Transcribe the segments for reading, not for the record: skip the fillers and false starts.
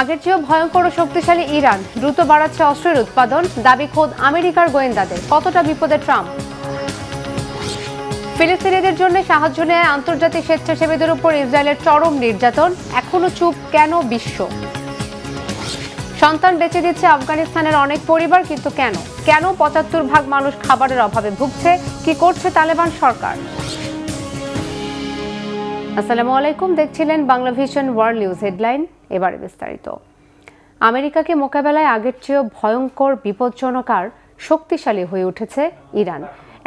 আগের চেয়েও ভয়ঙ্কর ও শক্তিশালী ইরান দ্রুত বাড়াচ্ছে অস্ত্রের উৎপাদন, দাবি খোদ আমেরিকার গোয়েন্দাদের। কতটা বিপদে ট্রাম্প? ফিলিস্তিনিদের জন্য সাহায্য নেয় আন্তর্জাতিক স্বেচ্ছাসেবীদের উপর ইসরায়েলের চরম নির্যাতন, এখনো চুপ কেন বিশ্ব? সন্তান বেঁচে দিচ্ছে আফগানিস্তানের অনেক পরিবার, কিন্তু কেন? ৭৫% মানুষ খাবারের অভাবে ভুগছে? কি করছে তালেবান সরকার? আসসালামু আলাইকুম, দেখছিলেন Bangla vision world news headline. এবারে বিস্তারিত। আমেরিকাকে মোকাবেলায় আগের চেয়েও ভয়ঙ্কর, বিপজ্জনক আর শক্তিশালী হয়ে উঠেছে ইরান,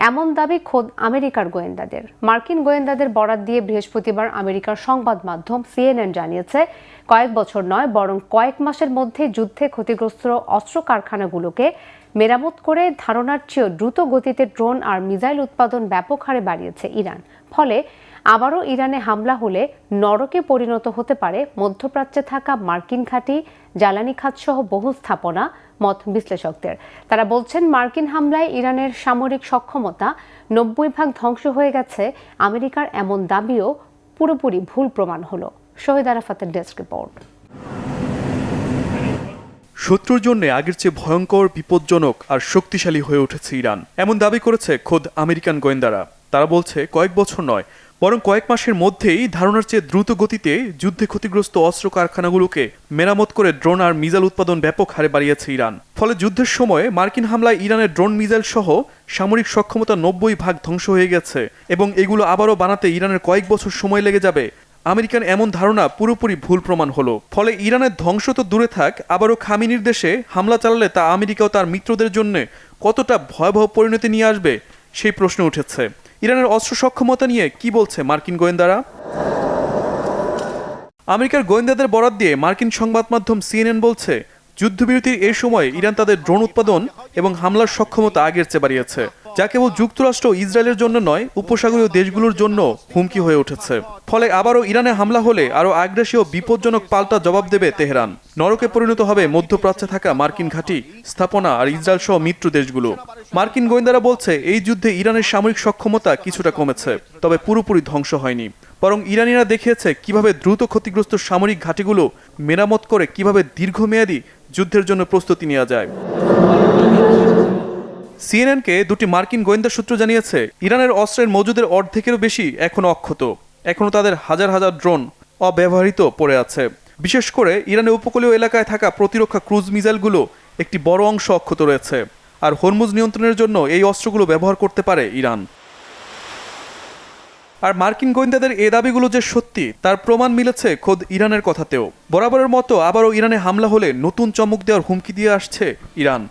এমন দাবি খোদ আমেরিকার গোয়েন্দাদের। মার্কিন গোয়েন্দাদের বরাত দিয়ে বৃহস্পতিবার আমেরিকার সংবাদ মাধ্যম CNN জানিয়েছে, কয়েক বছর নয় বরং কয়েক মাসের মধ্যে যুদ্ধে ক্ষতিগ্রস্ত অস্ত্র কারখানাগুলোকে মেরামত করে ধারণার চেয়েও দ্রুত গতিতে ড্রোন আর মিসাইল উৎপাদন ব্যাপক হারে বাড়িয়েছে ইরান। ফলে আবারও ইরানে হামলা হলে নরকে পরিণত হতে পারে মধ্যপ্রাচ্যে থাকা মার্কিন ঘাঁটি, জ্বালানি খাতসহ বহু স্থাপনা, মত বিশ্লেষকদের। তারা বলছেন, মার্কিন হামলায় ইরানের সামরিক সক্ষমতা ৯০% ধ্বংস হয়ে গেছে। আমেরিকার এমন দাবিও পুরোপুরি ভুল প্রমাণ হলো। শহীদ আরাফাতের ডেস্ক রিপোর্ট। শত্রুর জন্য আগের চেয়ে ভয়ঙ্কর, বিপজ্জনক আর শক্তিশালী হয়ে উঠেছে ইরান, এমন দাবি করেছে খোদ আমেরিকান গোয়েন্দারা। তারা বলছে, কয়েক বছর নয় বরং কয়েক মাসের মধ্যেই ধারণার চেয়ে দ্রুত গতিতে যুদ্ধে ক্ষতিগ্রস্ত অস্ত্র কারখানাগুলোকে মেরামত করে ড্রোন আর মিসাইল উৎপাদন ব্যাপক হারে বাড়িয়েছে ইরান। ফলে যুদ্ধের সময় মার্কিন হামলায় ইরানের ড্রোন, মিসাইল সহ সামরিক সক্ষমতা ৯০% ধ্বংস হয়ে গেছে এবং এগুলো আবারও বানাতে ইরানের কয়েক বছর সময় লেগে যাবে। আমেরিকান এমন ধারণা পুরোপুরি ভুল প্রমাণ হলো। ফলে ইরানের ধ্বংস তো দূরে থাক, আবারও খামেনির দেশে হামলা চালালে তা আমেরিকা ও তার মিত্রদের জন্য কতটা ভয়াবহ পরিণতি নিয়ে আসবে সেই প্রশ্ন উঠেছে। ইরানের অস্ত্র সক্ষমতা নিয়ে কি বলছে মার্কিন গোয়েন্দারা? আমেরিকার গোয়েন্দাদের বরাত দিয়ে মার্কিন সংবাদ মাধ্যম CNN বলছে, যুদ্ধবিরতির এই সময় ইরান তাদের ড্রোন উৎপাদন এবং হামলার সক্ষমতা আগের চেয়ে বাড়িয়েছে, যা কেবল যুক্তরাষ্ট্র ও ইসরায়েলের জন্য নয়, উপসাগরীয় দেশগুলোর জন্য হুমকি হয়ে উঠেছে। ফলে আবারও ইরানে হামলা হলে আরও আগ্রাসী ও বিপজ্জনক পাল্টা জবাব দেবে তেহরান। নরকে পরিণত হবে মধ্যপ্রাচ্যে থাকা মার্কিন ঘাঁটি, স্থাপনা আর ইসরায়েল সহ মিত্র দেশগুলো। মার্কিন গোয়েন্দারা বলছে, এই যুদ্ধে ইরানের সামরিক সক্ষমতা কিছুটা কমেছে, তবে পুরোপুরি ধ্বংস হয়নি। বরং ইরানিরা দেখিয়েছে কিভাবে দ্রুত ক্ষতিগ্রস্ত সামরিক ঘাঁটিগুলো মেরামত করে কিভাবে দীর্ঘমেয়াদী যুদ্ধের জন্য প্রস্তুতি নেওয়া যায়। CNN-কে দুটি মার্কিন গোয়েন্দা সূত্র জানিয়েছে, ইরানের অস্ত্রের মজুদের অর্ধেকেরও বেশি এখনো অক্ষত। এখনো তাদের হাজার হাজার ড্রোন অব্যবহৃত পড়ে আছে। বিশেষ করে ইরানের উপকূলীয় এলাকায় থাকা প্রতিরক্ষা ক্রুজ মিসাইলগুলো একটি বড় অংশ অক্ষত রয়েছে। আর হরমুজ নিয়ন্ত্রণের জন্য এই অস্ত্রগুলো ব্যবহার করতে পারে ইরান। আর মার্কিন গোয়েন্দাদের এ দাবিগুলো যে সত্যি তার প্রমাণ মিলেছে খোদ ইরানের কথাতেও। বরাবরের মতো আবারও ইরানে হামলা হলে নতুন চমক দেওয়ার হুমকি দিয়ে আসছে ইরান।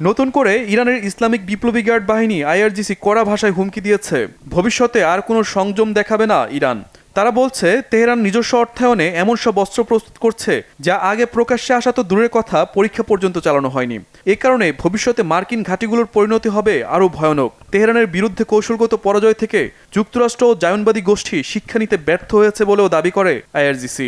নতুন করে ইরানের ইসলামিক বিপ্লবী গার্ড বাহিনী IRGC কড়া ভাষায় হুমকি দিয়েছে, ভবিষ্যতে আর কোনো সংযম দেখাবে না ইরান। তারা বলছে, তেহরান নিজস্ব অর্থায়নে এমন সব অস্ত্র প্রস্তুত করছে যা আগে প্রকাশ্যে আসা তো দূরের কথা, পরীক্ষা পর্যন্ত চালানো হয়নি। এ কারণে ভবিষ্যতে মার্কিন ঘাঁটিগুলোর পরিণতি হবে আরও ভয়ানক। তেহরানের বিরুদ্ধে কৌশলগত পরাজয় থেকে যুক্তরাষ্ট্র ও জায়নবাদী গোষ্ঠী শিক্ষা নিতে ব্যর্থ হয়েছে বলেও দাবি করে IRGC।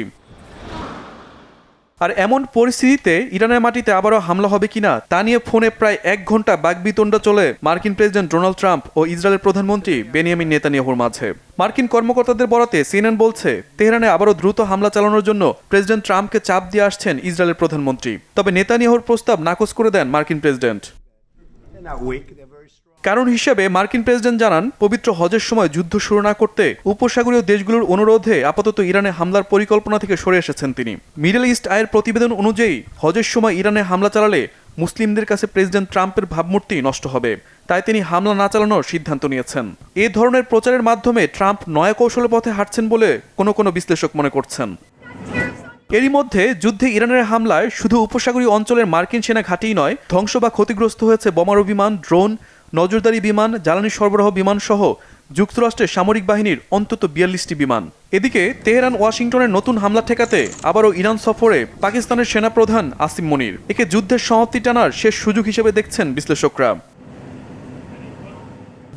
আর এমন পরিস্থিতিতে ইরানের মাটিতে আবারও হামলা হবে কিনা তা নিয়ে ফোনে প্রায় ১ ঘন্টা বাকবিতণ্ডা চলে মার্কিন প্রেসিডেন্ট ডোনাল্ড ট্রাম্প ও ইসরায়েলের প্রধানমন্ত্রী বেনিয়ামিন নেতানিয়াহুর মাঝে। মার্কিন কর্মকর্তাদের বরাতে CNN বলছে, তেহরানে আবারও দ্রুত হামলা চালানোর জন্য প্রেসিডেন্ট ট্রাম্পকে চাপ দিয়ে আসছেন ইসরায়েলের প্রধানমন্ত্রী। তবে নেতানিয়াহুর প্রস্তাব নাকচ করে দেন মার্কিন প্রেসিডেন্ট। কারণ হিসেবে মার্কিন প্রেসিডেন্ট জানান, পবিত্র হজের সময় যুদ্ধ শুরু না করতে উপসাগরীয় দেশগুলোর অনুরোধে আপাতত ইরানে হামলার পরিকল্পনা থেকে সরে এসেছেন তিনি। মিডল ইস্ট আইয়ের প্রতিবেদন অনুযায়ী হজের সময় ইরানে হামলা চালালে মুসলিমদের কাছে প্রেসিডেন্ট ট্রাম্পের ভাবমূর্তি নষ্ট হবে, তাই তিনি হামলা না চালানোর সিদ্ধান্ত নিয়েছেন। এ ধরনের প্রচারের মাধ্যমে ট্রাম্প নয়া কৌশলের পথে হাঁটছেন বলে কোনো বিশ্লেষক মনে করছেন। এরই মধ্যে যুদ্ধে ইরানের হামলায় শুধু উপসাগরীয় অঞ্চলের মার্কিন সেনা ঘাঁটিই নয়, ধ্বংস বা ক্ষতিগ্রস্ত হয়েছে বোমারু বিমান, ড্রোন, নজরদারি বিমান, জ্বালানি সরবরাহ বিমান সহ যুক্তরাষ্ট্রের সামরিক বাহিনীর অন্তত ৪২টি বিমান। এদিকে তেহরান ওয়াশিংটনের নতুন হামলা ঠেকাতে আবারও ইরান সফরে পাকিস্তানের সেনাপ্রধান আসিম মনির। একে যুদ্ধের সমাপ্তি টানার শেষ সুযোগ হিসেবে দেখছেন বিশ্লেষকরা।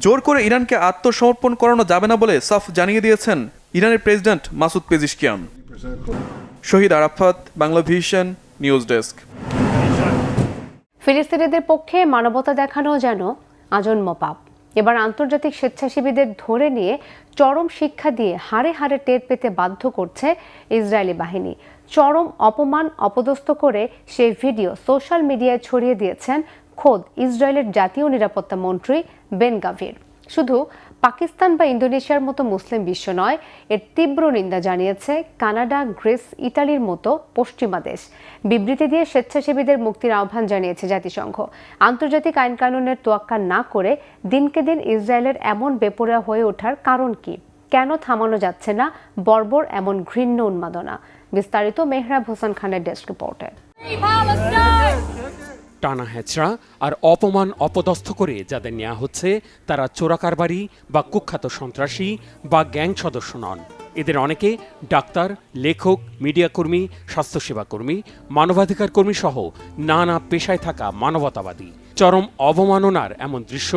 জোর করে ইরানকে আত্মসমর্পণ করানো যাবে না বলে সাফ জানিয়ে দিয়েছেন ইরানের president Masoud Pezeshkian. Shahid Arafat, Bangla Vision news desk. ফিলিস্তিনিদের পক্ষে মানবতা দেখানো যেন আজন্ম পাপ। এবার আন্তর্জাতিক স্বেচ্ছাসেবীদের ধরে নিয়ে চরম শিক্ষা দিয়ে হাড়ে হাড়ে টের পেতে বাধ্য করছে ইসরায়েলি বাহিনী। চরম অপমান অপদস্থ করে সেই ভিডিও সোশ্যাল মিডিয়ায় ছড়িয়ে দিয়েছেন খোদ ইসরায়েলের জাতীয় নিরাপত্তা মন্ত্রী বেন গাভির। শুধু পাকিস্তান বা ইন্দোনেশিয়ার মতো মুসলিম বিশ্ব নয়, এর তীব্র নিন্দা জানিয়েছে কানাডা, গ্রিস, ইতালির মতো পশ্চিমা দেশ। বিবৃতি দিয়ে স্বেচ্ছাসেবীদের মুক্তির আহ্বান জানিয়েছে জাতিসংঘ। আন্তর্জাতিক আইন কানুনের তোয়াক্কা না করে দিনকে দিন ইসরায়েলের এমন বেপরোয়া হয়ে ওঠার কারণ কি? কেন থামানো যাচ্ছে না বর্বর এমন ঘৃণ্য উন্মাদনা? বিস্তারিত মেহরাব হোসেন খানের ডেস্ক রিপোর্টে। টানা হেঁচড়া আর অপমান অপদস্থ করে যাদের নেওয়া হচ্ছে তারা চোরাকারবারি বা কুখ্যাত সন্ত্রাসী বা গ্যাং সদস্য নন। এদের অনেকে ডাক্তার, লেখক, মিডিয়া কর্মী, স্বাস্থ্যসেবা কর্মী, মানবাধিকার কর্মী সহ নানা পেশায় থাকা মানবতাবাদী। চরম অবমাননার এমন দৃশ্য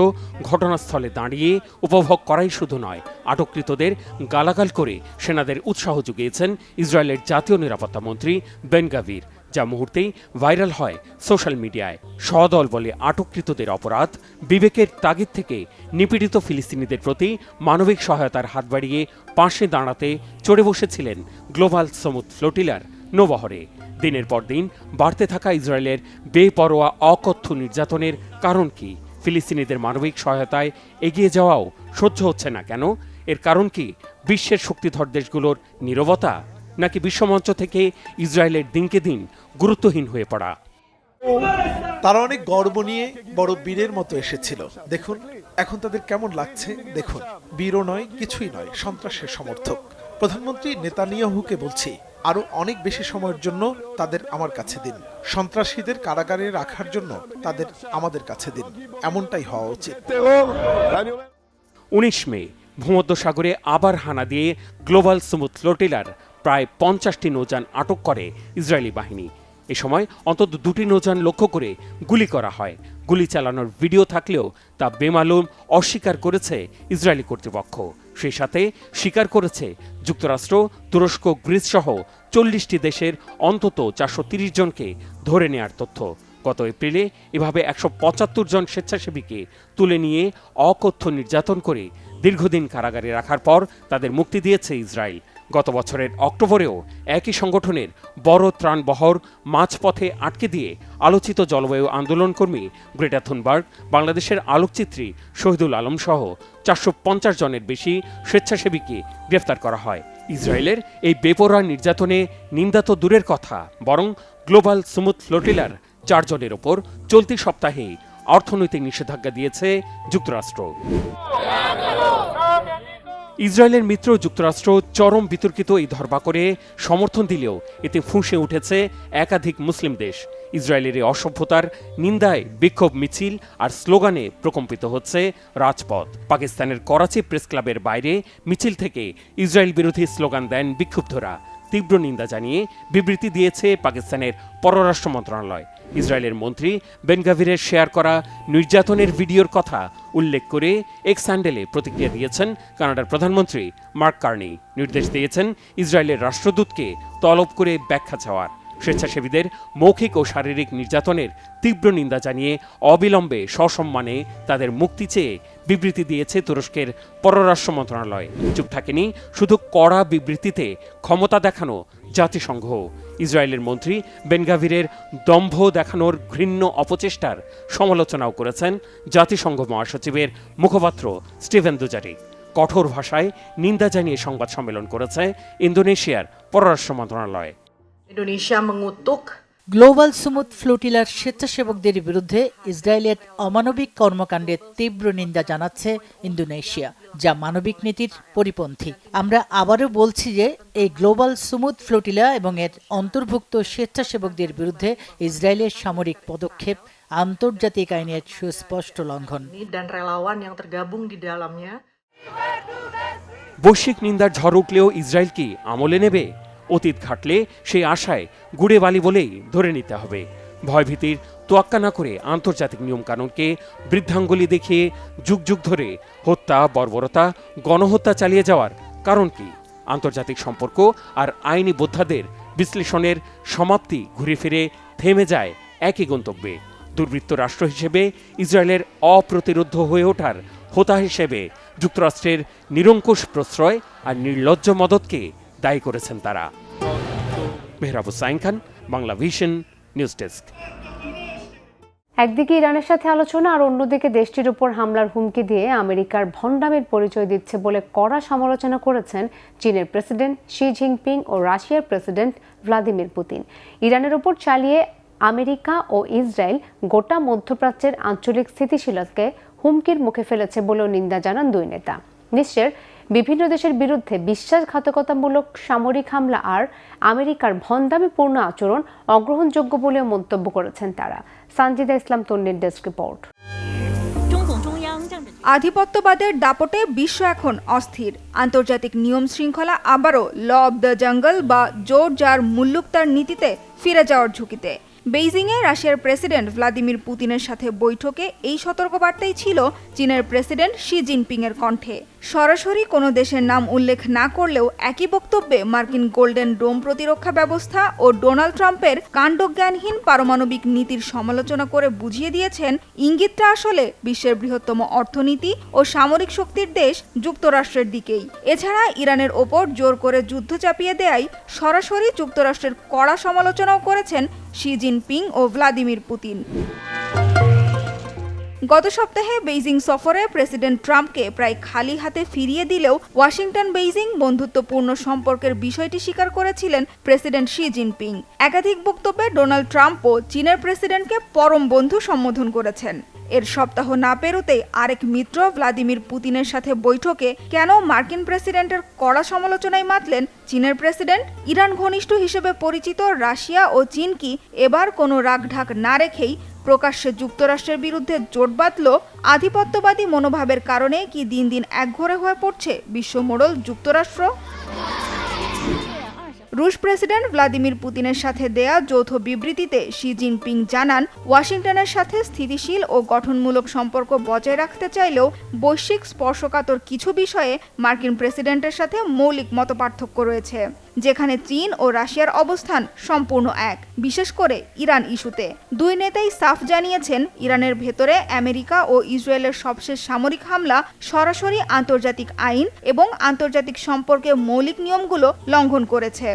ঘটনাস্থলে দাঁড়িয়ে উপভোগ করাই শুধু নয়, আটককৃতদের গালাগাল করে সেনাদের উৎসাহ জুগিয়েছেন ইসরায়েলের জাতীয় নিরাপত্তা মন্ত্রী বেন গাভির, যা মুহূর্তেই ভাইরাল হয় সোশ্যাল মিডিয়ায়। সদল বলে আটককৃতদের অপরাধ, বিবেকের তাগিদ থেকে নিপীড়িত ফিলিস্তিনিদের প্রতি মানবিক সহায়তার হাত বাড়িয়ে পাশে দাঁড়াতে চড়ে বসেছিলেন গ্লোবাল সমুদ ফ্লোটিলার নৌবহরে। দিনের পর দিন বাড়তে থাকা ইসরায়েলের বেপরোয়া অকথ্য নির্যাতনের কারণ কি? ফিলিস্তিনিদের মানবিক সহায়তায় এগিয়ে যাওয়াও সহ্য হচ্ছে না কেন? এর কারণ কি বিশ্বের শক্তিধর দেশগুলোর নীরবতা, নাকি বিশ্বমঞ্চ থেকে ইসরায়েলের দিনকে দিন গুরুত্বহীন হয়ে পড়া? তারা অনেক গর্ব নিয়ে বড় বীরের মতো এসেছিল। দেখুন এখন তাদের কেমন লাগছে। দেখুন, বীরও নয়, কিছুই নয়, সন্ত্রাসের সমর্থক। প্রধানমন্ত্রী নেতানিয়াহুকে বলছি, আরো অনেক বেশি সময়ের জন্য তাদের আমার কাছে দিন। সন্ত্রাসীদের কারাগারে রাখার জন্য তাদের আমাদের কাছে দিন। এমনটাই হওয়া উচিত। 19 মে ভূমধ্যসাগরে আবার হানা দিয়ে গ্লোবাল সমুদ ফ্লোটিলার প্রায় 50টি নৌযান আটক করে ইসরায়েলি বাহিনী। এ সময় অন্তত 2টি নৌযান লক্ষ্য করে গুলি করা হয়। গুলি চালানোর ভিডিও থাকলেও তা বেমালুম অস্বীকার করেছে ইসরায়েলি কর্তৃপক্ষ। সেই সাথে স্বীকার করেছে যুক্তরাষ্ট্র, তুরস্ক, গ্রিস সহ 40টি দেশের অন্তত 430 জনকে ধরে নেয়ার তথ্য। গত এপ্রিলে এভাবে 175 জন স্বেচ্ছাসেবীকে তুলে নিয়ে অকথ্য নির্যাতন করে দীর্ঘদিন কারাগারে রাখার পর তাদের মুক্তি দিয়েছে ইসরায়েল। গত বছরের অক্টোবরেও একই সংগঠনের বড় ত্রাণবহর মাঝপথে আটকে দিয়ে আলোচিত জলবায়ু আন্দোলন কর্মী গ্রেটা থুনবার্গ, বাংলাদেশের আলোকচিত্রী শহীদুল আলম সহ 450 জনের বেশি স্বেচ্ছাসেবীকে গ্রেফতার করা হয়। ইসরায়েলের এই বেপরোয়া নির্যাতনে নিন্দা তো দূরের কথা, বরং গ্লোবাল সমুদ ফ্লোটিলার 4 জনের ওপর চলতি সপ্তাহে অর্থনৈতিক নিষেধাজ্ঞা দিয়েছে যুক্তরাষ্ট্র। ইসরায়েলের মিত্র যুক্তরাষ্ট্র চরম বিতর্কিত এই ধরপাকড়ে সমর্থন দিলেও এতে ফুঁসে উঠেছে একাধিক মুসলিম দেশ। ইসরায়েলের এই অসভ্যতার নিন্দায় বিক্ষোভ মিছিল আর স্লোগানে প্রকম্পিত হচ্ছে রাজপথ। পাকিস্তানের করাচি প্রেস ক্লাবের বাইরে মিছিল থেকে ইসরায়েল বিরোধী স্লোগান দেন বিক্ষুব্ধরা। তীব্র নিন্দা জানিয়ে বিবৃতি দিয়েছে পাকিস্তানের পররাষ্ট্র মন্ত্রণালয়। ইসরায়েলের মন্ত্রী বেন গাভিরের শেয়ার করা নির্যাতনের ভিডিওর কথা উল্লেখ করে এক্স হ্যান্ডেলে প্রতিক্রিয়া দিয়েছেন কানাডার প্রধানমন্ত্রী মার্ক কার্নি। নির্দেশ দিয়েছেন ইসরায়েলের রাষ্ট্রদূতকে তলব করে ব্যাখ্যা চাওয়ার। স্বেচ্ছাসেবীদের মৌখিক ও শারীরিক নির্যাতনের তীব্র নিন্দা জানিয়ে অবিলম্বে সসম্মানে তাদের মুক্তি চেয়ে বিবৃতি দিয়েছে তুরস্কের পররাষ্ট্র মন্ত্রণালয়। চুপ থাকেনি শুধু কড়া বিবৃতিতে ক্ষমতা দেখানো জাতিসংঘ। ইসরায়েলের মন্ত্রী বেন গাভিরের দম্ভ দেখানোর ঘৃণ্য অপচেষ্টার সমালোচনাও করেছেন জাতিসংঘ মহাসচিবের মুখপাত্র স্টিভেন দুজারিক। কঠোর ভাষায় নিন্দা জানিয়ে সংবাদ সম্মেলন করেছে ইন্দোনেশিয়ার পররাষ্ট্র মন্ত্রণালয়। Indonesia mengutuk গ্লোবাল সমুদ ফ্লোটিলার স্বেচ্ছাসেবকদের বিরুদ্ধে ইসরায়েলের অমানবিক কর্মকাণ্ডের তীব্র নিন্দা জানাচ্ছে ইন্দোনেশিয়া, যা মানবিক নীতির পরিপন্থী। আমরা আবারও বলছি যে এই গ্লোবাল সমুদ ফ্লোটিলা এবং এর অন্তর্ভুক্ত স্বেচ্ছাসেবকদের বিরুদ্ধে ইসরায়েলের সামরিক পদক্ষেপ আন্তর্জাতিক আইনের সুস্পষ্ট লঙ্ঘন। dan relawan yang tergabung di dalamnya. বৈশ্বিক নিন্দার ঝড় উঠলেও ইসরায়েল কি আমলে নেবে? অতীত ঘাটলে সেই আশায় গুড়ে বালি বলেই ধরে নিতে হবে। ভয়ভীতির তোয়াক্কা না করে আন্তর্জাতিক নিয়মকানুনকে বৃদ্ধাঙ্গুলি দেখিয়ে যুগ যুগ ধরে হত্যা, বর্বরতা, গণহত্যা চালিয়ে যাওয়ার কারণ কি? আন্তর্জাতিক সম্পর্ক আর আইনি বোদ্ধাদের বিশ্লেষণের সমাপ্তি ঘুরে ফিরে থেমে যায় একই গন্তব্যে। দুর্বৃত্ত রাষ্ট্র হিসেবে ইসরায়েলের অপ্রতিরোধ হয়ে ওঠার হোতা হিসেবে যুক্তরাষ্ট্রের নিরঙ্কুশ প্রশ্রয় আর নির্লজ্জ মদতকে দায়ী করেছেন তারা। Mehrab Hussain Khan, Bangla Vision, news desk. একদিকে ইরানের সাথে আলোচনা আর অন্যদিকে দেশটির উপর হামলার হুমকি দিয়ে আমেরিকার ভণ্ডামির পরিচয় দিচ্ছে বলে কড়া সমালোচনা করেছেন চীনের প্রেসিডেন্ট শি জিনপিং ও রাশিয়ার প্রেসিডেন্ট ভ্লাদিমির পুতিন। ইরানের উপর চালিয়ে আমেরিকা ও ইসরায়েল গোটা মধ্যপ্রাচ্যের আঞ্চলিক স্থিতিশীলতাকে হুমকির মুখে ফেলেছে বলেও নিন্দা জানান দুই নেতা। বিশ্বের বিভিন্ন দেশের বিরুদ্ধে বিশ্বাসঘাতকতামূলক সামরিক হামলা আর আমেরিকার ভণ্ডামিপূর্ণ আচরণ অগ্রহণযোগ্য বলেও মন্তব্য করেছেন তারা। সানজিদা ইসলাম তন্নির ডেস্ক রিপোর্ট। আধিপত্যবাদের দাপটে বিশ্ব এখন অস্থির। আন্তর্জাতিক নিয়ম শৃঙ্খলা আবারও ল অব দ্য জঙ্গল বা জোর যার মুল্লুক তার নীতিতে ফিরে যাওয়ার ঝুঁকিতে। বেইজিংয়ে রাশিয়ার প্রেসিডেন্ট ভ্লাদিমির পুতিনের সাথে বৈঠকে এই সতর্কবার্তাই ছিল চীনের প্রেসিডেন্ট শি জিনপিংয়ের কণ্ঠে। সরাসরি কোনো দেশের নাম উল্লেখ না করলেও একই বক্তব্যে মার্কিন গোল্ডেন ডোম প্রতিরক্ষা ব্যবস্থা ও ডোনাল্ড ট্রাম্পের কাণ্ডজ্ঞানহীন পারমাণবিক নীতির সমালোচনা করে বুঝিয়ে দিয়েছেন ইঙ্গিতটা আসলে বিশ্বের বৃহত্তম অর্থনীতি ও সামরিক শক্তির দেশ যুক্তরাষ্ট্রের দিকেই। এছাড়া ইরানের ওপর জোর করে যুদ্ধ চাপিয়ে দেয়ায় সরাসরি যুক্তরাষ্ট্রের কড়া সমালোচনাও করেছেন শি জিনপিং ও ভ্লাদিমির পুতিন। গত সপ্তাহে বেইজিং সফরে প্রেসিডেন্ট ট্রাম্পকে প্রায় খালি হাতে ফিরিয়ে দিলেও ওয়াশিংটন বেইজিং বন্ধুত্বপূর্ণ সম্পর্কের বিষয়টি স্বীকার করেছিলেন প্রেসিডেন্ট শি জিনপিং। একাধিক বক্তব্যে ডোনাল্ড ট্রাম্পও চীনের প্রেসিডেন্টকে পরম বন্ধু সম্বোধন করেছেন। এর সপ্তাহ না পেরোতেই আরেক মিত্র ভ্লাদিমির পুতিনের সাথে বৈঠকে কেন মার্কিন প্রেসিডেন্টের কড়া সমালোচনায় মাতলেন চীনের প্রেসিডেন্ট? ইরান ঘনিষ্ঠ হিসেবে পরিচিত রাশিয়া ও চীন কি এবার কোনো রাগঢাক না রেখেই প্রকাশ্যে যুক্তরাষ্ট্রের বিরুদ্ধে জোট বাঁধল? আধিপত্যবাদী মনোভাবের কারণে কি দিন দিন একঘরে হয়ে পড়ছে বিশ্বমোড়ল যুক্তরাষ্ট্র? রুশ প্রেসিডেন্ট ভ্লাদিমির পুতিনের সাথে দেয়া যৌথ বিবৃতিতে শি জিনপিং জানান, ওয়াশিংটনের সাথে স্থিতিশীল ও গঠনমূলক সম্পর্ক বজায় রাখতে চাইলেও বৈশ্বিক স্পর্শকাতর কিছু বিষয়ে মার্কিন প্রেসিডেন্টের সাথে মৌলিক মতপার্থক্য রয়েছে, যেখানে চীন ও রাশিয়ার অবস্থান সম্পূর্ণ এক, বিশেষ করে ইরান ইস্যুতে। দুই নেতাই সাফ জানিয়েছেন, ইরানের ভেতরে আমেরিকা ও ইসরায়েলের সবশেষ সামরিক হামলা সরাসরি আন্তর্জাতিক আইন এবং আন্তর্জাতিক সম্পর্কের মৌলিক নিয়মগুলো লঙ্ঘন করেছে।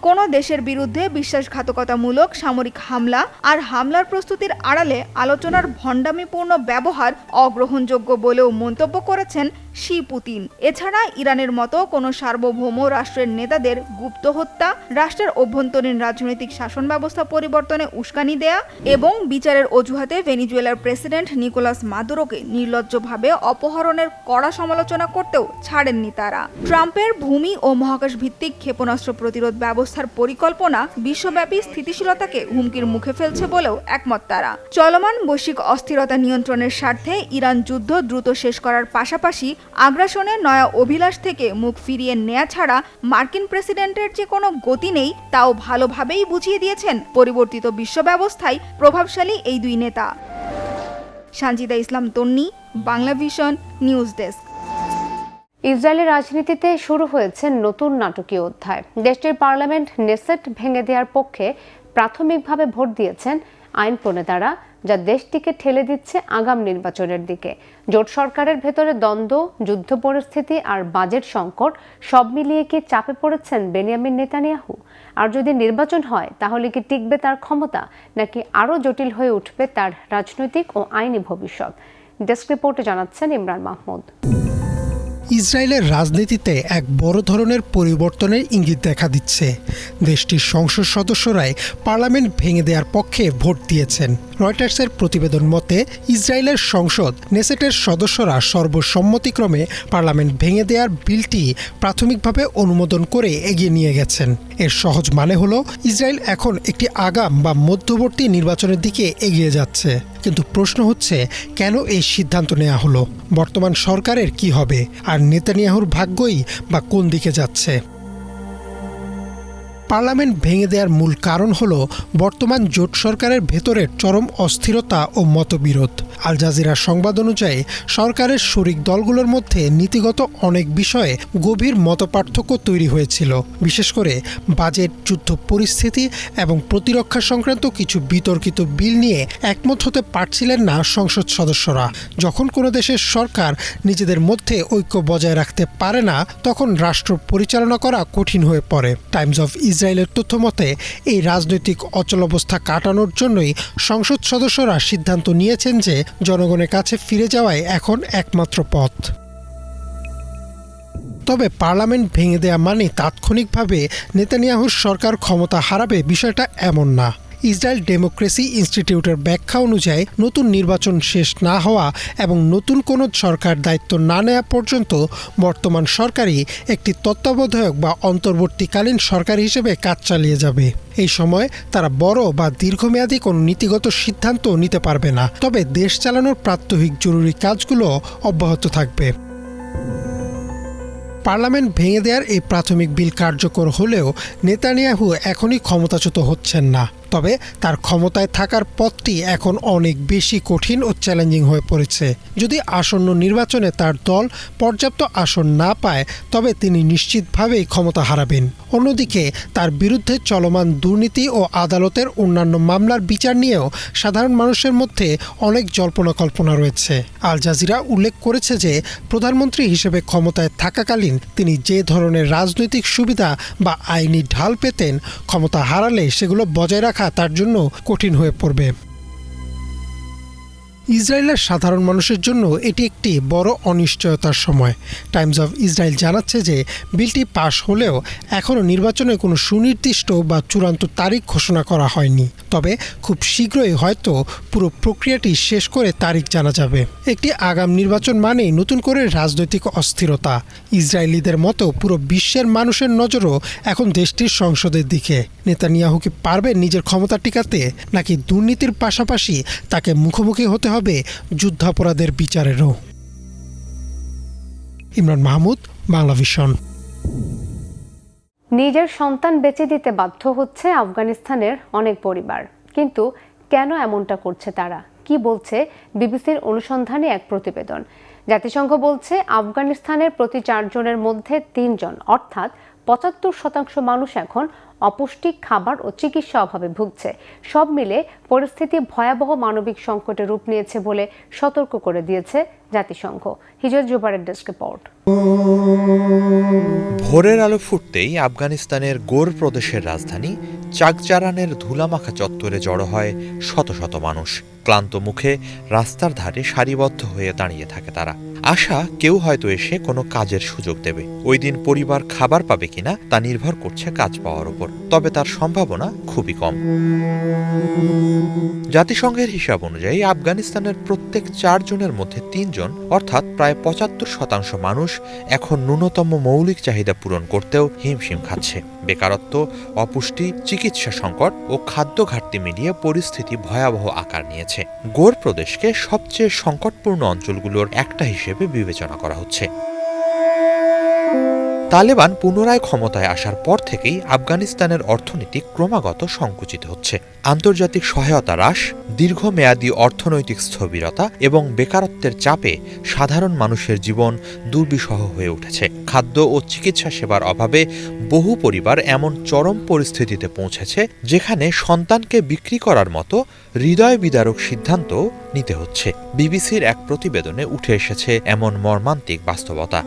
কোনো দেশের বিরুদ্ধে বিশ্বাসঘাতকতামূলক সামরিক হামলা আর হামলার প্রস্তুতির আড়ালে আলোচনার ভণ্ডামিপূর্ণ ব্যবহার অগ্রহণযোগ্য বলেও মন্তব্য করেছেন শি পুতিন। এছাড়া ইরানের মতো কোনো সার্বভৌম রাষ্ট্রের নেতাদের গুপ্ত হত্যা, রাষ্ট্রের অভ্যন্তরীণ রাজনৈতিক শাসন ব্যবস্থা পরিবর্তনে উস্কানি দেয়া এবং বিচারের অজুহাতে ভেনিজুয়েলার প্রেসিডেন্ট নিকোলাস মাদুরোকে নির্লজ্জভাবে অপহরণের কড়া সমালোচনা করতেও ছাড়েননি তারা। ট্রাম্পের ভূমি ও মহাকাশ ভিত্তিক ক্ষেপণাস্ত্র প্রতিরোধ ব্যবস্থার পরিকল্পনা বিশ্বব্যাপী স্থিতিশীলতাকে হুমকির মুখে ফেলছে বলেও একমত তারা। চলমান বৈশ্বিক অস্থিরতা নিয়ন্ত্রণের স্বার্থে ইরান যুদ্ধ দ্রুত শেষ করার পাশাপাশি আগ্রাসনের নয়া অভিলাষ থেকে মুখ ফিরিয়ে নেওয়া ছাড়া মার্কিন প্রেসিডেন্টের যে কোনো গতি নেই তাও ভালোভাবেই বুঝিয়ে দিয়েছেন পরিবর্তিত বিশ্ব ব্যবস্থায় প্রভাবশালী এই দুই নেতা। সানজিদা ইসলাম তন্নি, বাংলা ভিশন, নিউজ ডেস্ক। ইসরায়েলের রাজনীতিতে শুরু হয়েছে নতুন নাটকীয় অধ্যায়। দেশটির পার্লামেন্ট নেসেট ভেঙে দেওয়ার পক্ষে প্রাথমিকভাবে ভোট দিয়েছেন আইন প্রণেতারা, যা দেশটিকে ঠেলে দিচ্ছে আগাম নির্বাচনের দিকে। জোট সরকারের ভেতরে দ্বন্দ্ব, যুদ্ধ পরিস্থিতি আর বাজেট সংকট সব মিলিয়ে কি চাপে পড়েছেন বেনিয়ামিন নেতানিয়াহু? আর যদি নির্বাচন হয় তাহলে কি টিকবে তার ক্ষমতা, নাকি আরও জটিল হয়ে উঠবে তার রাজনৈতিক ও আইনি ভবিষ্যৎ? ডেস্ক রিপোর্টে জানাচ্ছেন ইমরান মাহমুদ। ইসরায়েলের রাজনীতিতে এক বড় ধরনের পরিবর্তনের ইঙ্গিত দেখা দিচ্ছে। দেশটির সংসদ সদস্যরাই পার্লামেন্ট ভেঙে দেওয়ার পক্ষে ভোট দিয়েছেন। রয়টার্সের প্রতিবেদন মতে ইসরায়েলের সংসদ নেসেটের সদস্যরা সর্বসম্মতিক্রমে পার্লামেন্ট ভেঙে দেওয়ার বিলটি প্রাথমিকভাবে অনুমোদন করে এগিয়ে নিয়ে গেছেন। এর সহজ মানে হলো ইসরায়েল এখন একটি আগাম বা মধ্যবর্তী নির্বাচনের দিকে এগিয়ে যাচ্ছে। কিন্তু প্রশ্ন হচ্ছে, কেন এই সিদ্ধান্ত নেওয়া হলো? বর্তমান সরকারের কি হবে? আর নেতানিয়াহুর ভাগ্যই বা কোন দিকে যাচ্ছে? পার্লামেন্ট ভেঙে দেওয়ার মূল কারণ হলো বর্তমান জোট সরকারের ভেতরের চরম অস্থিরতা ও মতবিরোধ। আল জাজিরার সংবাদ অনুযায়ী সরকারের শরিক দলগুলোর মধ্যে নীতিগত অনেক বিষয়ে গভীর মতপার্থক্য তৈরি হয়েছিল, বিশেষ করে বাজেট, যুদ্ধ পরিস্থিতি এবং প্রতিরক্ষা সংক্রান্ত কিছু বিতর্কিত বিল নিয়ে একমত হতে পারছিলেন না সংসদ সদস্যরা। যখন কোনো দেশের সরকার নিজেদের মধ্যে ঐক্য বজায় রাখতে পারে না, তখন রাষ্ট্র পরিচালনা করা কঠিন হয়ে পড়ে। টাইমস অফ ইসরায়েলের তথ্য মতে এই রাজনৈতিক অচলাবস্থা কাটানোর জন্যই সংসদ সদস্যরা সিদ্ধান্ত নিয়েছেন যে জনগণের কাছে ফিরে যাওয়াই এখন একমাত্র পথ। তবে পার্লামেন্ট ভেঙে দেয়া মানে তাৎক্ষণিকভাবে নেতানিয়াহুর সরকার ক্ষমতা হারাবে বিষয়টা এমন না। ইসরায়েল ডেমোক্রেসি ইনস্টিটিউটের ব্যাখ্যা অনুযায়ী নতুন নির্বাচন শেষ না হওয়া এবং নতুন কোনো সরকার দায়িত্ব না নেওয়া পর্যন্ত বর্তমান সরকারই একটি তত্ত্বাবধায়ক বা অন্তর্বর্তীকালীন সরকার হিসেবে কাজ চালিয়ে যাবে। এই সময় তারা বড় বা দীর্ঘমেয়াদী কোনো নীতিগত সিদ্ধান্ত নিতে পারবে না, তবে দেশ চালানোর প্রাত্যহিক জরুরি কাজগুলো অব্যাহত থাকবে। পার্লামেন্ট ভেঙে দেওয়ার এই প্রাথমিক বিল কার্যকর হলেও নেতানিয়াহু এখনই ক্ষমতাচ্যুত হচ্ছেন না। তবে তার ক্ষমতায় থাকার পথটি এখন অনেক বেশি কঠিন ও চ্যালেঞ্জিং হয়ে পড়েছে। যদি আসন্ন নির্বাচনে তার দল পর্যাপ্ত আসন না পায়, তবে তিনি নিশ্চিতভাবেই ক্ষমতা হারাবেন। অন্যদিকে তার বিরুদ্ধে চলমান দুর্নীতি ও আদালতের অন্যান্য মামলার বিচার নিয়েও সাধারণ মানুষের মধ্যে অনেক জল্পনা কল্পনা রয়েছে। আল জাজিরা উল্লেখ করেছে যে প্রধানমন্ত্রী হিসেবে ক্ষমতায় থাকাকালীন তিনি যে ধরনের রাজনৈতিক সুবিধা বা আইনি ঢাল পেতেন, ক্ষমতা হারালে সেগুলো বজায় রাখা তার জন্য কঠিন হয়ে পড়বে। ইসরায়েলের সাধারণ মানুষের জন্য এটি একটি বড় অনিশ্চয়তার সময়। টাইমস অফ ইসরায়েল জানাচ্ছে যে বিলটি পাশ হলেও এখনও নির্বাচনের কোনো সুনির্দিষ্ট বা চূড়ান্ত তারিখ ঘোষণা করা হয়নি। তবে খুব শীঘ্রই হয়তো পুরো প্রক্রিয়াটি শেষ করে তারিখ জানা যাবে। একটি আগাম নির্বাচন মানেই নতুন করে রাজনৈতিক অস্থিরতা। ইসরায়েলিদের মতো পুরো বিশ্বের মানুষের নজরও এখন দেশটির সংসদের দিকে। নেতানিয়াহু কি পারবেন নিজের ক্ষমতা টিকাতে, নাকি দুর্নীতির পাশাপাশি তাকে মুখোমুখি হতে হবে যুদ্ধাপরাধের বিচারেরও? ইমরান মাহমুদ, বাংলা ভিশন। নিজের সন্তান বেঁচে দিতে বাধ্য হচ্ছে আফগানিস্তানের অনেক পরিবার, কিন্তু কেন এমনটা করছে তারা? কি বলছে বিবিসির অনুসন্ধানী এক প্রতিবেদন? জাতিসংঘ বলছে আফগানিস্তানের প্রতি 4 জনের মধ্যে 3 জন অর্থাৎ 75% মানুষ এখন অপুষ্টি, খাবার ও চিকিৎসা অভাবে ভুগছে। সব মিলে পরিস্থিতি ভয়াবহ মানবিক সংকটে রূপ নিয়েছে বলে সতর্ক করে দিয়েছে জাতিসংঘ। হিজত জুবারের ডেস্ক রিপোর্ট। ভোরের আলো ফুটতেই আফগানিস্তানের গোর প্রদেশের রাজধানী চাকজারানের ধুলামাখা চত্বরে জড়ো হয় শত শত মানুষ। ক্লান্ত মুখে রাস্তার ধারে সারিবদ্ধ হয়ে দাঁড়িয়ে থাকে তারা। আশা কেউ হয়তো এসে কোনো কাজের সুযোগ দেবে। ওই দিন পরিবার খাবার পাবে কিনা তা নির্ভর করছে কাজ পাওয়ার উপর, তবে তার সম্ভাবনা খুবই কম। জাতিসংঘের হিসাব অনুযায়ী আফগানিস্তানের প্রত্যেক 4 জনের মধ্যে 3 জন অর্থাৎ প্রায় 75% মানুষ এখন ন্যূনতম মৌলিক চাহিদা পূরণ করতেও হিমশিম খাচ্ছে। বেকারত্ব, অপুষ্টি, চিকিৎসা সংকট ও খাদ্য ঘাটতি মিলিয়ে পরিস্থিতি ভয়াবহ আকার নিয়েছে। গোর প্রদেশকে সবচেয়ে সংকটপূর্ণ অঞ্চলগুলোর একটা হিসেবে বিবেচনা করা হচ্ছে। তালেবান পুনরায় ক্ষমতায় আসার পর থেকেই আফগানিস্তানের অর্থনীতি ক্রমাগত সংকুচিত হচ্ছে। আন্তর্জাতিক সহায়তা হ্রাস, দীর্ঘমেয়াদী অর্থনৈতিক স্থবিরতা এবং বেকারত্বের চাপে সাধারণ মানুষের জীবন দুর্বিষহ হয়ে উঠেছে। খাদ্য ও চিকিৎসা সেবার অভাবে বহু পরিবার এমন চরম পরিস্থিতিতে পৌঁছেছে যেখানে সন্তানকে বিক্রি করার মতো হৃদয় বিদারক সিদ্ধান্ত নিতে হচ্ছে। বিবিসির এক প্রতিবেদনে উঠে এসেছে এমন মর্মান্তিক বাস্তবতা।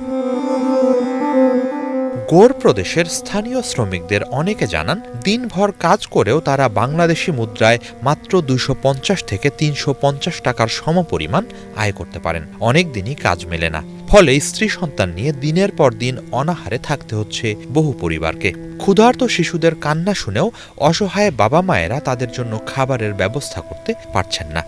গোর প্রদেশের স্থানীয় শ্রমিকদের অনেকে জানান, দিনভর কাজ করেও তারা বাংলাদেশি মুদ্রায় মাত্র 250 থেকে 350 টাকার সমপরিমাণ আয় করতে পারেন। অনেক দিনই কাজ মেলে না, ফলে স্ত্রী সন্তান নিয়ে দিনের পর দিন অনাহারে থাকতে হচ্ছে বহু পরিবারকে। ক্ষুধার্ত শিশুদের কান্না শুনেও অসহায় বাবা মায়েরা তাদের জন্য খাবারের ব্যবস্থা করতে পারছেন না।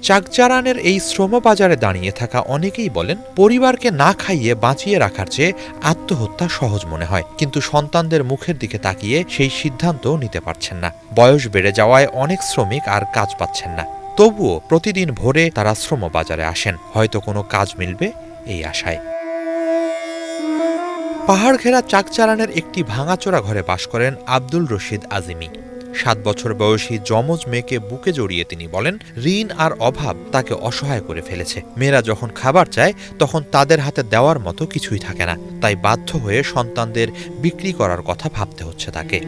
চাকজারানের এই শ্রমবাজারে দাঁড়িয়ে থাকা অনেকেই বলেন, পরিবারকে না খাইয়ে বাঁচিয়ে রাখার চেয়ে আত্মহত্যা সহজ মনে হয়, কিন্তু সন্তানদের মুখের দিকে তাকিয়ে সেই সিদ্ধান্ত নিতে পারছেন না। বয়স বেড়ে যাওয়ায় অনেক শ্রমিক আর কাজ পাচ্ছেন না। তবুও প্রতিদিন ভোরে তারা শ্রমবাজারে আসেন, হয়তো কোনো কাজ মিলবে এই আশায়। পাহাড় ঘেরা চাকচারানের একটি ভাঙাচোরা ঘরে বাস করেন আব্দুল রশিদ আজিমি। 7 বছর বয়সী যমজ মেয়েকে বুকে জড়িয়ে তিনি বলেন, ঋণ আর অভাব তাকে অসহায় করে ফেলেছে। মেয়েরা যখন খাবার চায় তখন তাদের হাতে দেওয়ার মতো কিছুই থাকে না, তাই বাধ্য হয়ে সন্তানদের বিক্রি করার কথা ভাবতে হচ্ছে তাকে।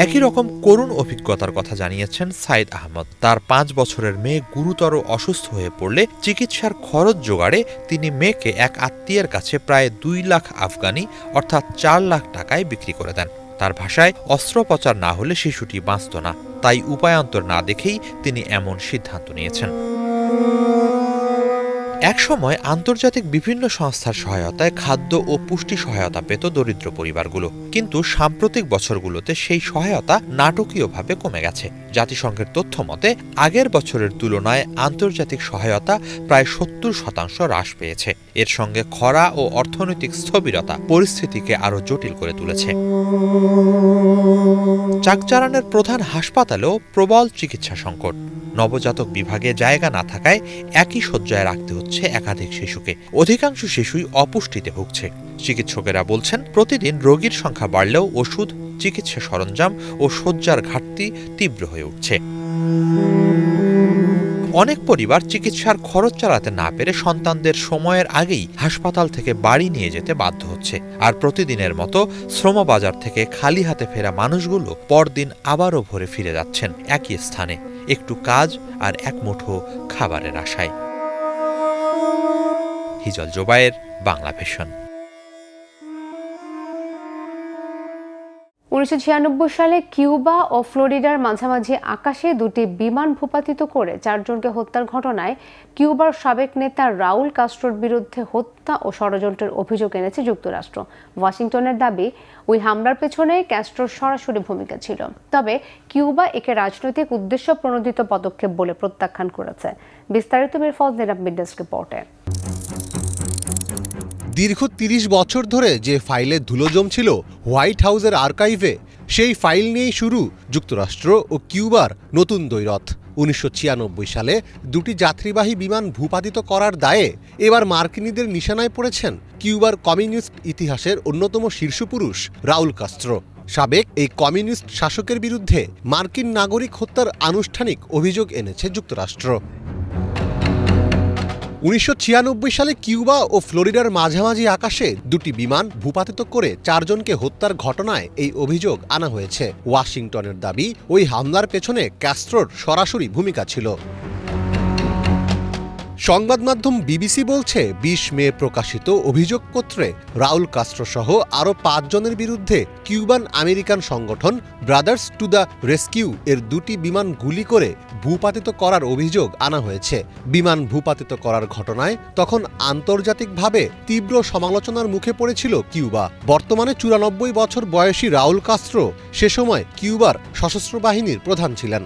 একই রকম করুণ অভিজ্ঞতার কথা জানিয়েছেন সাইদ আহমদ। তার 5 বছরের মেয়ে গুরুতর অসুস্থ হয়ে পড়লে চিকিৎসার খরচ জোগাড়ে তিনি মেয়েকে এক আত্মীয়ের কাছে প্রায় 2 লাখ আফগানি অর্থাৎ 4 লাখ টাকায় বিক্রি করে দেন। তার ভাষায়, অস্ত্রোপচার না হলে শিশুটি বাঁচত না, তাই উপায়ান্তর না দেখেই তিনি এমন সিদ্ধান্ত নিয়েছেন। একসময় আন্তর্জাতিক বিভিন্ন সংস্থার সহায়তায় খাদ্য ও পুষ্টি সহায়তা পেত দরিদ্র পরিবারগুলো, কিন্তু সাম্প্রতিক বছরগুলোতে সেই সহায়তা নাটকীয়ভাবে কমে গেছে। জাতিসংঘের তথ্য মতে আগের বছরের তুলনায় আন্তর্জাতিক সহায়তা প্রায় 70% হ্রাস পেয়েছে। এর সঙ্গে খরা ও অর্থনৈতিক স্থবিরতা পরিস্থিতিকে আরও জটিল করে তুলেছে। চাকচারানের প্রধান হাসপাতালেও প্রবল চিকিৎসা সংকট। নবজাতক বিভাগে জায়গা না থাকায় একই শয্যায় রাখতে হচ্ছে একাধিক শিশুকে। অধিকাংশ শিশুই অপুষ্টিতে ভুগছে। চিকিৎসকেরা বলছেন, প্রতিদিন রোগীর সংখ্যা বাড়লেও ওষুধ, চিকিৎসা সরঞ্জাম ও শয্যার ঘাটতি তীব্র হয়ে উঠছে। অনেক পরিবার চিকিৎসার খরচ চালাতে না পেরে সন্তানদের সময়ের আগেই হাসপাতাল থেকে বাড়ি নিয়ে যেতে বাধ্য হচ্ছে। আর প্রতিদিনের মতো শ্রমবাজার থেকে খালি হাতে ফেরা মানুষগুলো পরদিন আবারও ভরে ফিরে যাচ্ছেন একই স্থানে, একটু কাজ আর এক মুঠো খাবারের আশায়। হিজল জোবায়ের, বাংলা ভিশন। 1996 সালে কিউবা ও ফ্লোরিডার মাঝামাঝি আকাশে 2টি বিমান ভূপাতিত করে 4 জনকে হত্যার ঘটনায় কিউবার সাবেক নেতা রাউল কাস্ট্রোর বিরুদ্ধে হত্যা ও ষড়যন্ত্রের অভিযোগ এনেছে যুক্তরাষ্ট্র। ওয়াশিংটনের দাবি, ওই হামলার পেছনে ক্যাস্ট্রোর সরাসরি ভূমিকা ছিল। তবে কিউবা একে রাজনৈতিক উদ্দেশ্য প্রণোদিত পদক্ষেপ বলে প্রত্যাখ্যান করেছে। বিস্তারিত মিরফাজ নেরাব মিডডেস্ক রিপোর্টে। দীর্ঘ 30 বছর ধরে যে ফাইলে ধুলো জমছিল হোয়াইট হাউসের আর্কাইভে, সেই ফাইল নিয়েই শুরু যুক্তরাষ্ট্র ও কিউবার নতুন দ্বৈরথ। 1996 সালে 2টি যাত্রীবাহী বিমান ভূপাতিত করার দায়ে এবার মার্কিনীদের নিশানায় পড়েছেন কিউবার কমিউনিস্ট ইতিহাসের অন্যতম শীর্ষপুরুষ রাউল কাস্ট্রো। সাবেক এই কমিউনিস্ট শাসকের বিরুদ্ধে মার্কিন নাগরিক হত্যার আনুষ্ঠানিক অভিযোগ এনেছে যুক্তরাষ্ট্র। 1996 সালে কিউবা ও ফ্লোরিডার মাঝামাঝি আকাশে 2টি বিমান ভূপাতিত করে 4 জনকে হত্যার ঘটনায় এই অভিযোগ আনা হয়েছে। ওয়াশিংটনের দাবি, ওই হামলার পেছনে ক্যাস্ট্রোর সরাসরি ভূমিকা ছিল। সংবাদ মাধ্যম বিবিসি বলছে, 20 মে প্রকাশিত অভিযোগপত্রে রাউল কাস্ট্রো সহ আরও 5 জনের বিরুদ্ধে কিউবান আমেরিকান সংগঠন ব্রাদার্স টু দ্য রেস্কিউ এর 2টি বিমান গুলি করে ভূপাতিত করার অভিযোগ আনা হয়েছে। বিমান ভূপাতিত করার ঘটনায় তখন আন্তর্জাতিকভাবে তীব্র সমালোচনার মুখে পড়েছিল কিউবা। বর্তমানে 94 বছর বয়সী রাউল কাস্ট্রো সে সময় কিউবার সশস্ত্র বাহিনীর প্রধান ছিলেন।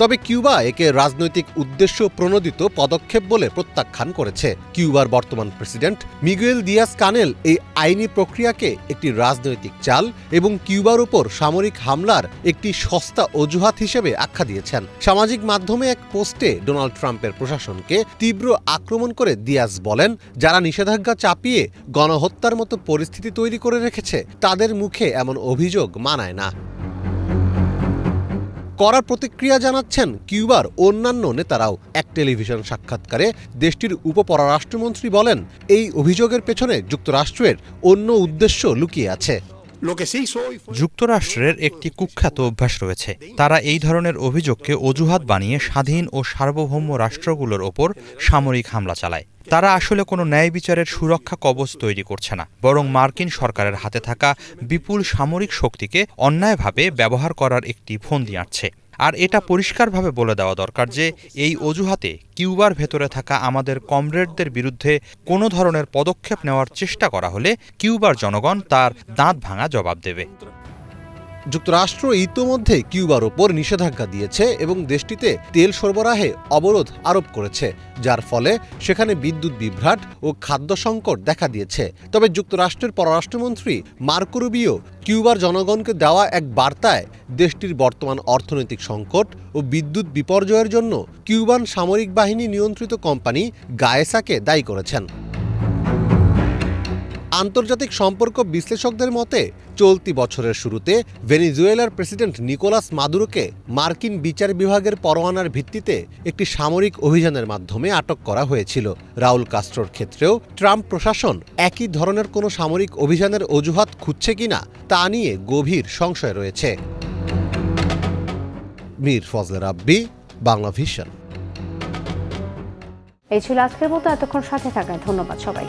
তবে কিউবা একে রাজনৈতিক উদ্দেশ্য প্রণোদিত পদক্ষেপ বলে প্রত্যাখ্যান করেছে। কিউবার বর্তমান প্রেসিডেন্ট মিগুয়েল দিয়াস কানেল এই আইনি প্রক্রিয়াকে একটি রাজনৈতিক চাল এবং কিউবার উপর সামরিক হামলার একটি সস্তা অজুহাত হিসেবে আখ্যা দিয়েছেন। সামাজিক মাধ্যমে এক পোস্টে ডোনাল্ড ট্রাম্পের প্রশাসনকে তীব্র আক্রমণ করে দিয়াস বলেন, যারা নিষেধাজ্ঞা চাপিয়ে গণহত্যার মতো পরিস্থিতি তৈরি করে রেখেছে তাদের মুখে এমন অভিযোগ মানায় না। কড়া প্রতিক্রিয়া জানাচ্ছেন কিউবার অন্যান্য নেতারাও। এক টেলিভিশন সাক্ষাৎকারে দেশটির উপপররাষ্ট্রমন্ত্রী বলেন, এই অভিযোগের পেছনে যুক্তরাষ্ট্রের অন্য উদ্দেশ্য লুকিয়ে আছে। যুক্তরাষ্ট্রের একটি কুখ্যাত অভ্যাস রয়েছে। তারা এই ধরনের অভিযোগকে অজুহাত বানিয়ে স্বাধীন ও সার্বভৌম রাষ্ট্রগুলোর ওপর সামরিক হামলা চালায়। তারা আসলে কোনো ন্যায় বিচারের সুরক্ষা কবচ তৈরি করছে না, বরং মার্কিন সরকারের হাতে থাকা বিপুল সামরিক শক্তিকে অন্যায়ভাবে ব্যবহার করার একটি ফন্দি আঁটছে। আর এটা পরিষ্কারভাবে বলে দেওয়া দরকার যে এই অজুহাতে কিউবার ভেতরে থাকা আমাদের কমরেডদের বিরুদ্ধে কোনো ধরনের পদক্ষেপ নেওয়ার চেষ্টা করা হলে কিউবার জনগণ তার দাঁত ভাঙা জবাব দেবে। যুক্তরাষ্ট্র ইতোমধ্যে কিউবার ওপর নিষেধাজ্ঞা দিয়েছে এবং দেশটিতে তেল সরবরাহে অবরোধ আরোপ করেছে, যার ফলে সেখানে বিদ্যুৎ বিভ্রাট ও খাদ্য সংকট দেখা দিয়েছে। তবে যুক্তরাষ্ট্রের পররাষ্ট্রমন্ত্রী মার্কো রুবিও কিউবার জনগণকে দেওয়া এক বার্তায় দেশটির বর্তমান অর্থনৈতিক সংকট ও বিদ্যুৎ বিপর্যয়ের জন্য কিউবান সামরিক বাহিনী নিয়ন্ত্রিত কোম্পানি গায়েসাকে দায়ী করেছেন। আন্তর্জাতিক সম্পর্ক বিশ্লেষকদের মতে চলতি বছরের শুরুতে ভেনেজুয়েলার প্রেসিডেন্ট নিকোলাস মাদুরোকে মার্কিন বিচার বিভাগের পরোয়ানার ভিত্তিতে একটি সামরিক অভিযানের মাধ্যমে আটক করা হয়েছিল। রাউল কাস্ট্রোর ক্ষেত্রেও ট্রাম্প প্রশাসন একই ধরনের কোনো সামরিক অভিযানের অজুহাত খুঁজছে কিনা তা নিয়ে গভীর সংশয় রয়েছে। মীর ফজলে রাব্বি, বাংলা ভিশন। এই ছিল আজকের মতো। এতক্ষণ সাথে থাকায় ধন্যবাদ সবাই।